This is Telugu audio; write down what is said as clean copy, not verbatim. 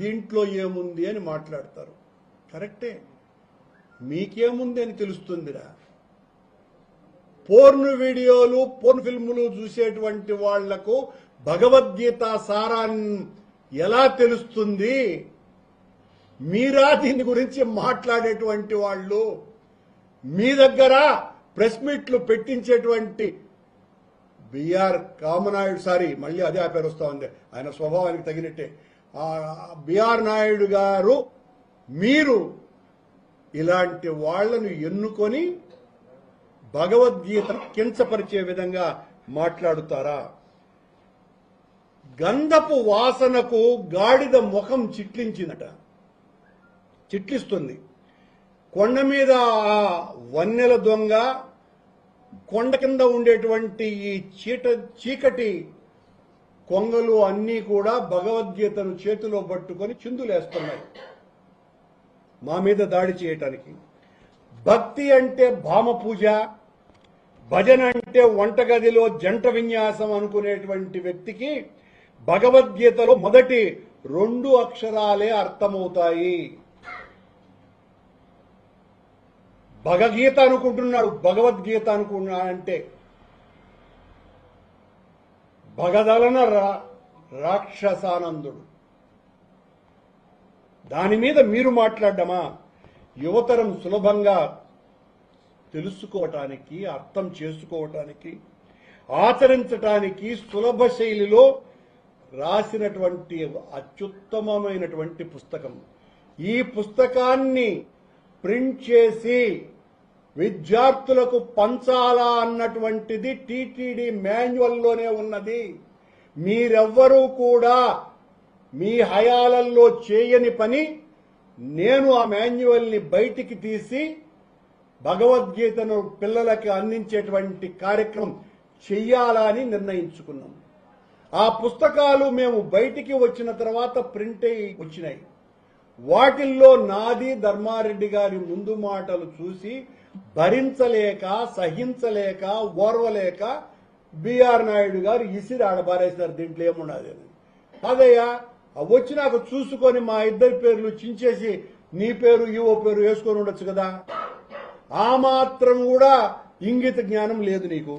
దీంట్లో ఏముంది అని మాట్లాడతారు. కరెక్టే, మీకేముంది అని తెలుస్తుందిరా. పోర్న్ వీడియోలు, పోర్న్ ఫిల్ములు చూసేటువంటి వాళ్లకు భగవద్గీత సారాన్ని ఎలా తెలుస్తుంది? మీరా దీని గురించి మాట్లాడేటువంటి వాళ్ళు? మీ దగ్గర ప్రెస్ మీట్లు పెట్టించేటువంటి బిఆర్ కామనాయుడు, సారీ మళ్ళీ అదే ఆ పేరు వస్తా ఉంది, ఆయన స్వభావానికి తగినట్టే, బిఆర్ నాయుడు గారు, మీరు ఇలాంటి వాళ్లను ఎన్నుకొని భగవద్గీతను కించపరిచే విధంగా మాట్లాడుతారా? గంధపు వాసనకు గాడిద ముఖం చిట్లిస్తుంది. కొండ మీద ఆ వన్నెల దొంగ, కొండ కింద ఉండేటువంటి ఈ చీకటి కొంగలు అన్నీ కూడా భగవద్గీతను చేతిలో పట్టుకొని చిందులేస్తున్నాయి మా మీద దాడి చేయటానికి. భక్తి అంటే భామ పూజ, భజన అంటే వంటగదిలో జంట విన్యాసం అనుకునేటువంటి వ్యక్తికి భగవద్గీతలో మొదటి 2 అక్షరాలే అర్థమవుతాయి. భగగీత అనుకుంటున్నాడు, భగవద్గీత అనుకున్నాడంటే భగదలన రాక్షసానందుడు. దాని మీద మీరు మాట్లాడమా? యువతరం సులభంగా తెలుసుకోవటానికి, అర్థం చేసుకోవటానికి, ఆచరించటానికి సులభ శైలిలో రాసినటువంటి అత్యుత్తమమైనటువంటి పుస్తకం. ఈ పుస్తకాన్ని ప్రింట్ చేసి విద్యార్థులకు పంచాలా అన్నటువంటిది టీటీడీ మాన్యువల్లోనే ఉన్నది. మీరెవ్వరూ కూడా మీ హయాలల్లో చేయని పని నేను ఆ మాన్యువల్ని బయటికి తీసి భగవద్గీతను పిల్లలకి అందించేటువంటి కార్యక్రమం చెయ్యాలని నిర్ణయించుకున్నాం. ఆ పుస్తకాలు మేము బయటికి వచ్చిన తర్వాత ప్రింట్ అయి వచ్చినాయి. వాటిల్లో నాది, ధర్మారెడ్డి గారి ముందు మాటలు చూసి భరించలేక, సహించలేక, ఓర్వలేక బిఆర్ నాయుడు గారు ఇసిరి ఆడబారేశారు. దీంట్లో ఏమున్నది అని. అదయ్యా, వచ్చి నాకు చూసుకొని మా ఇద్దరి పేర్లు చించేసి నీ పేరు ఈవో పేరు వేసుకొని ఉండొచ్చు కదా. ఆ మాత్రం కూడా ఇంగిత జ్ఞానం లేదు నీకు.